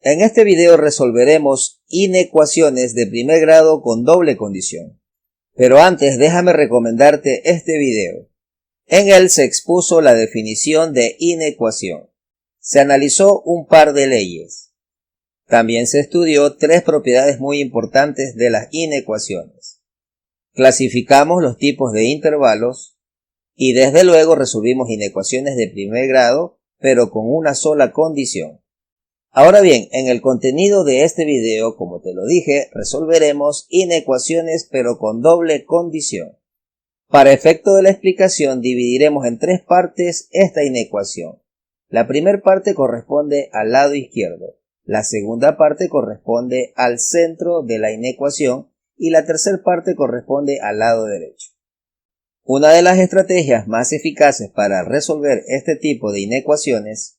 En este video resolveremos inecuaciones de primer grado con doble condición. Pero antes déjame recomendarte este video. En él se expuso la definición de inecuación. Se analizó un par de leyes. También se estudió tres propiedades muy importantes de las inecuaciones. Clasificamos los tipos de intervalos y desde luego resolvimos inecuaciones de primer grado, pero con una sola condición. Ahora bien, en el contenido de este video, como te lo dije, resolveremos inecuaciones pero con doble condición. Para efecto de la explicación dividiremos en tres partes esta inecuación. La primera parte corresponde al lado izquierdo, la segunda parte corresponde al centro de la inecuación y la tercera parte corresponde al lado derecho. Una de las estrategias más eficaces para resolver este tipo de inecuaciones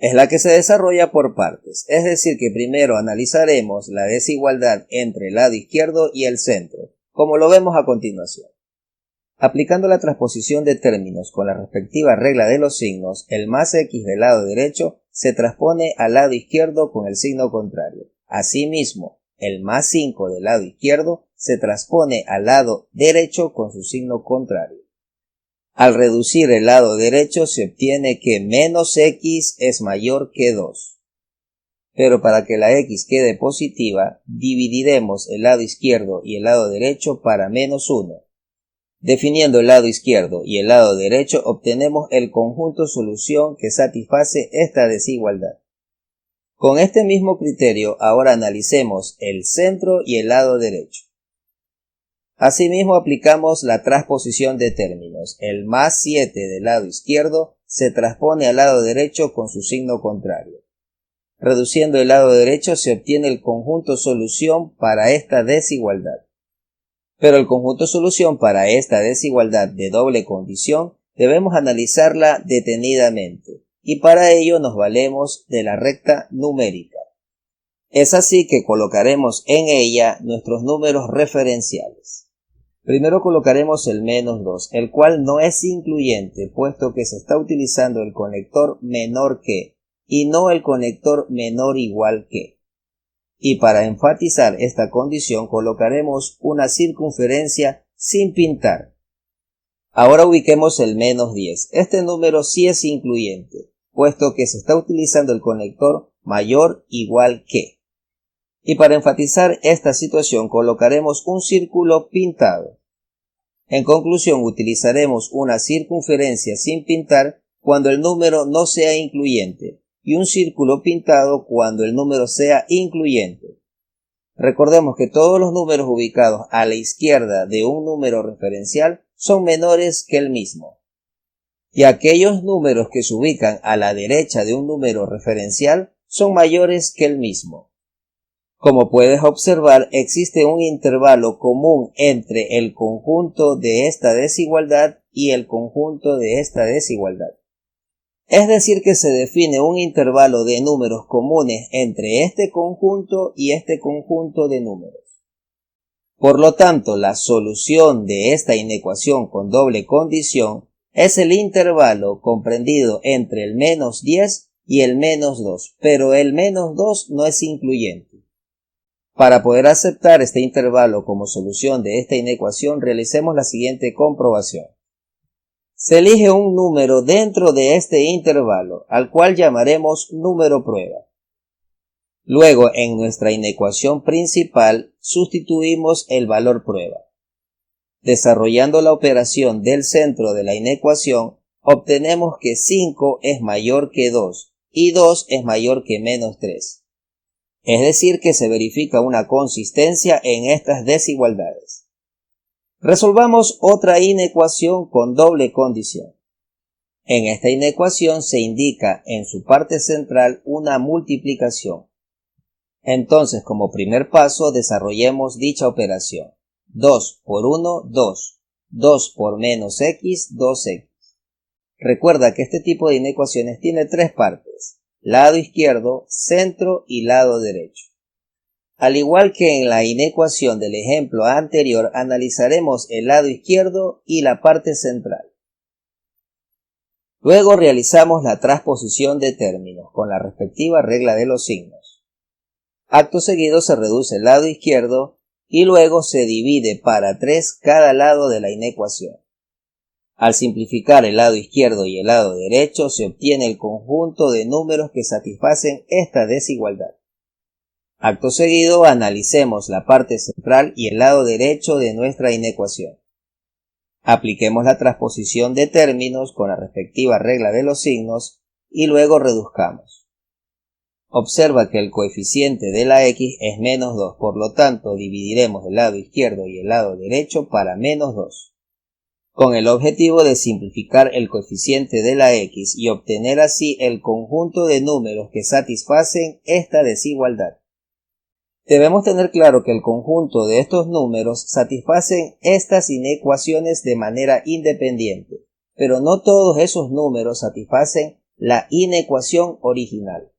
es la que se desarrolla por partes, es decir que primero analizaremos la desigualdad entre el lado izquierdo y el centro, como lo vemos a continuación. Aplicando la transposición de términos con la respectiva regla de los signos, el más x del lado derecho se transpone al lado izquierdo con el signo contrario. Asimismo, el más 5 del lado izquierdo se transpone al lado derecho con su signo contrario. Al reducir el lado derecho se obtiene que menos x es mayor que 2. Pero para que la x quede positiva, dividiremos el lado izquierdo y el lado derecho para menos 1. Definiendo el lado izquierdo y el lado derecho obtenemos el conjunto solución que satisface esta desigualdad. Con este mismo criterio ahora analicemos el centro y el lado derecho. Asimismo aplicamos la transposición de términos. El más 7 del lado izquierdo se transpone al lado derecho con su signo contrario. Reduciendo el lado derecho se obtiene el conjunto solución para esta desigualdad. Pero el conjunto solución para esta desigualdad de doble condición debemos analizarla detenidamente y para ello nos valemos de la recta numérica. Es así que colocaremos en ella nuestros números referenciales. Primero colocaremos el menos 2, el cual no es incluyente puesto que se está utilizando el conector menor que y no el conector menor igual que. Y para enfatizar esta condición colocaremos una circunferencia sin pintar. Ahora ubiquemos el menos 10. Este número sí es incluyente, puesto que se está utilizando el conector mayor igual que. Y para enfatizar esta situación colocaremos un círculo pintado. En conclusión, utilizaremos una circunferencia sin pintar cuando el número no sea incluyente y un círculo pintado cuando el número sea incluyente. Recordemos que todos los números ubicados a la izquierda de un número referencial son menores que el mismo. Y aquellos números que se ubican a la derecha de un número referencial son mayores que el mismo. Como puedes observar, existe un intervalo común entre el conjunto de esta desigualdad y el conjunto de esta desigualdad. Es decir que se define un intervalo de números comunes entre este conjunto y este conjunto de números. Por lo tanto, la solución de esta inecuación con doble condición es el intervalo comprendido entre el menos 10 y el menos 2, pero el menos 2 no es incluyente. Para poder aceptar este intervalo como solución de esta inecuación, realicemos la siguiente comprobación. Se elige un número dentro de este intervalo, al cual llamaremos número prueba. Luego, en nuestra inecuación principal, sustituimos el valor prueba. Desarrollando la operación del centro de la inecuación, obtenemos que 5 es mayor que 2 y 2 es mayor que menos 3. Es decir que se verifica una consistencia en estas desigualdades. Resolvamos otra inecuación con doble condición. En esta inecuación se indica en su parte central una multiplicación. Entonces, como primer paso, desarrollemos dicha operación. 2 por 1, 2. 2 por menos x, 2x. Recuerda que este tipo de inecuaciones tiene tres partes. Lado izquierdo, centro y lado derecho. Al igual que en la inecuación del ejemplo anterior, analizaremos el lado izquierdo y la parte central. Luego realizamos la transposición de términos con la respectiva regla de los signos. Acto seguido se reduce el lado izquierdo y luego se divide para 3 cada lado de la inecuación. Al simplificar el lado izquierdo y el lado derecho se obtiene el conjunto de números que satisfacen esta desigualdad. Acto seguido analicemos la parte central y el lado derecho de nuestra inecuación. Apliquemos la transposición de términos con la respectiva regla de los signos y luego reduzcamos. Observa que el coeficiente de la x es menos 2, por lo tanto dividiremos el lado izquierdo y el lado derecho para menos 2. Con el objetivo de simplificar el coeficiente de la x y obtener así el conjunto de números que satisfacen esta desigualdad. Debemos tener claro que el conjunto de estos números satisfacen estas inecuaciones de manera independiente, pero no todos esos números satisfacen la inecuación original.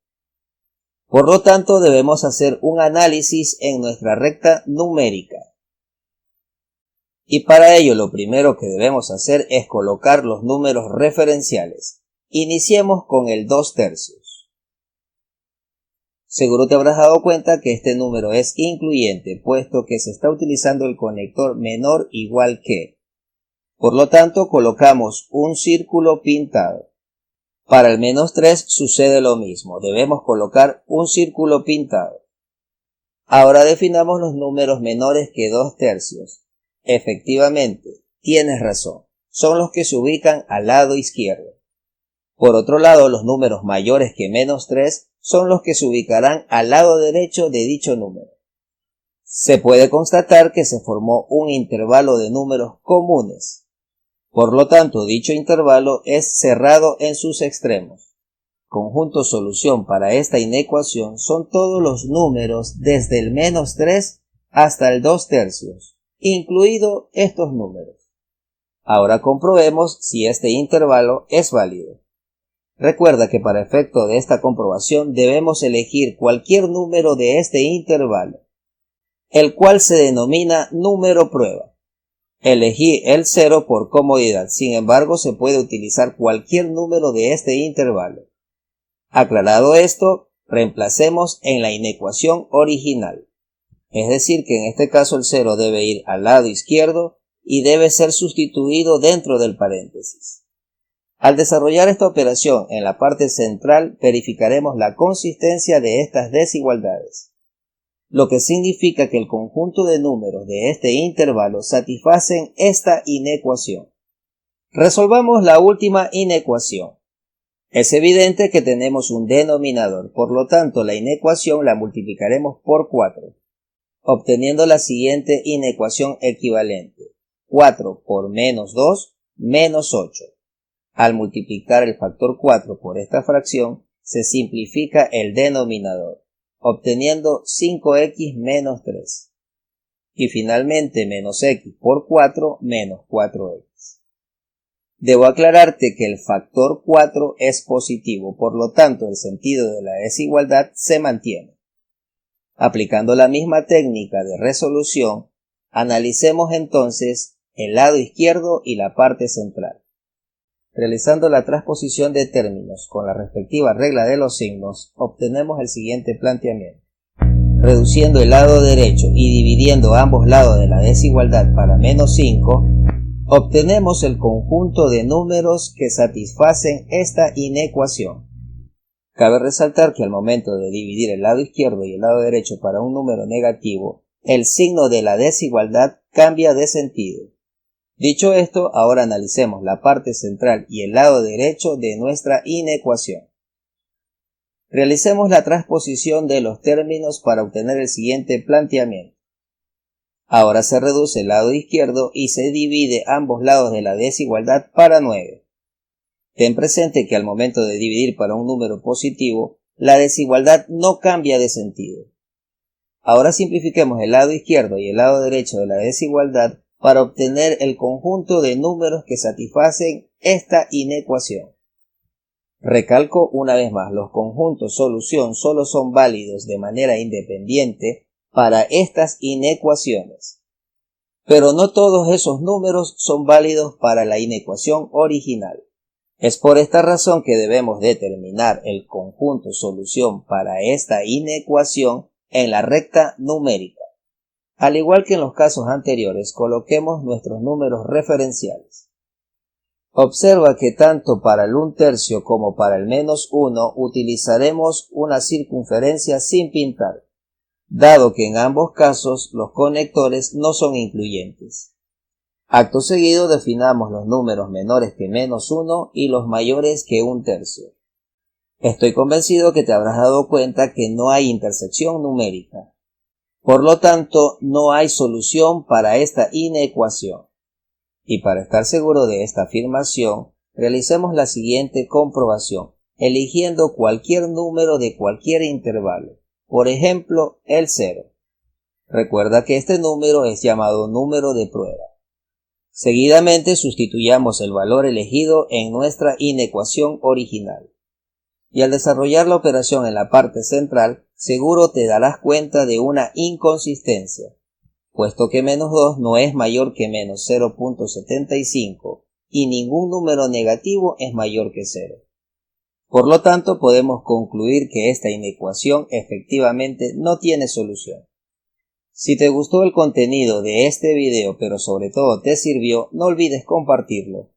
Por lo tanto, debemos hacer un análisis en nuestra recta numérica. Y para ello lo primero que debemos hacer es colocar los números referenciales. Iniciemos con el 2/3. Seguro te habrás dado cuenta que este número es incluyente, puesto que se está utilizando el conector menor igual que. Por lo tanto, colocamos un círculo pintado. Para el -3 sucede lo mismo, debemos colocar un círculo pintado. Ahora definamos los números menores que 2/3. Efectivamente, tienes razón, son los que se ubican al lado izquierdo. Por otro lado, los números mayores que -3 son los que se ubicarán al lado derecho de dicho número. Se puede constatar que se formó un intervalo de números comunes. Por lo tanto, dicho intervalo es cerrado en sus extremos. Conjunto solución para esta inecuación son todos los números desde el -3 hasta el 2/3, incluido estos números. Ahora comprobemos si este intervalo es válido. Recuerda que para efecto de esta comprobación debemos elegir cualquier número de este intervalo, el cual se denomina número prueba. Elegí el 0 por comodidad, sin embargo se puede utilizar cualquier número de este intervalo. Aclarado esto, reemplacemos en la inecuación original. Es decir que en este caso el 0 debe ir al lado izquierdo y debe ser sustituido dentro del paréntesis. Al desarrollar esta operación en la parte central verificaremos la consistencia de estas desigualdades, lo que significa que el conjunto de números de este intervalo satisfacen esta inecuación. Resolvamos la última inecuación. Es evidente que tenemos un denominador, por lo tanto la inecuación la multiplicaremos por 4, obteniendo la siguiente inecuación equivalente: 4 por -2, -8. Al multiplicar el factor 4 por esta fracción, se simplifica el denominador, obteniendo 5x menos 3. Y finalmente menos x por 4 menos 4x. Debo aclararte que el factor 4 es positivo, por lo tanto el sentido de la desigualdad se mantiene. Aplicando la misma técnica de resolución, analicemos entonces el lado izquierdo y la parte central. Realizando la transposición de términos con la respectiva regla de los signos, obtenemos el siguiente planteamiento. Reduciendo el lado derecho y dividiendo ambos lados de la desigualdad para -5, obtenemos el conjunto de números que satisfacen esta inecuación. Cabe resaltar que al momento de dividir el lado izquierdo y el lado derecho para un número negativo, el signo de la desigualdad cambia de sentido. Dicho esto, ahora analicemos la parte central y el lado derecho de nuestra inecuación. Realicemos la transposición de los términos para obtener el siguiente planteamiento. Ahora se reduce el lado izquierdo y se divide ambos lados de la desigualdad para 9. Ten presente que al momento de dividir para un número positivo, la desigualdad no cambia de sentido. Ahora simplifiquemos el lado izquierdo y el lado derecho de la desigualdad para obtener el conjunto de números que satisfacen esta inecuación. Recalco una vez más, los conjuntos solución solo son válidos de manera independiente para estas inecuaciones. Pero no todos esos números son válidos para la inecuación original. Es por esta razón que debemos determinar el conjunto solución para esta inecuación en la recta numérica. Al igual que en los casos anteriores, coloquemos nuestros números referenciales. Observa que tanto para el 1/3 como para el -1 utilizaremos una circunferencia sin pintar, dado que en ambos casos los conectores no son incluyentes. Acto seguido definamos los números menores que -1 y los mayores que 1/3. Estoy convencido que te habrás dado cuenta que no hay intersección numérica. Por lo tanto, no hay solución para esta inecuación. Y para estar seguro de esta afirmación, realicemos la siguiente comprobación, eligiendo cualquier número de cualquier intervalo, por ejemplo, el 0. Recuerda que este número es llamado número de prueba. Seguidamente sustituyamos el valor elegido en nuestra inecuación original. Y al desarrollar la operación en la parte central, seguro te darás cuenta de una inconsistencia, puesto que -2 no es mayor que -0.75 y ningún número negativo es mayor que 0. Por lo tanto, podemos concluir que esta inecuación efectivamente no tiene solución. Si te gustó el contenido de este video, pero sobre todo te sirvió, no olvides compartirlo.